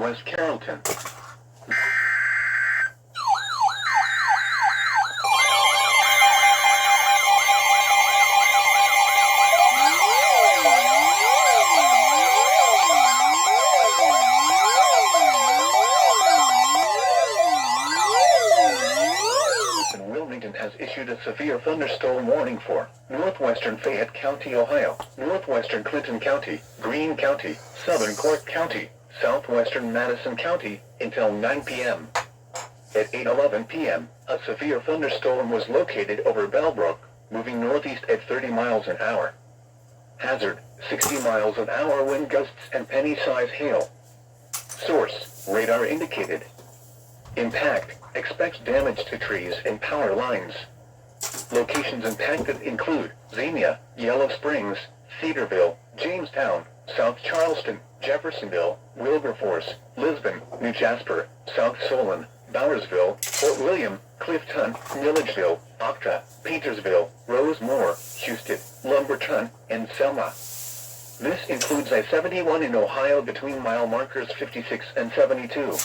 West Carrollton. Has issued a severe thunderstorm warning for northwestern Fayette County, Ohio, northwestern Clinton County, Greene County, southern Clark County, southwestern Madison County, until 9 p.m. At 8:11 p.m., a severe thunderstorm was located over Bellbrook, moving northeast at 30 miles an hour. Hazard, 60 miles an hour wind gusts and penny-size hail. Source, radar indicated. Impact, expect damage to trees and power lines. Locations impacted include Xenia, Yellow Springs, Cedarville, Jamestown, South Charleston, Jeffersonville, Wilberforce, Lisbon, New Jasper, South Solon, Bowersville, Fort William, Clifton, Milledgeville, Octa, Petersville, Rosemore, Houston, Lumberton, and Selma. This includes I-71 in Ohio between mile markers 56 and 72.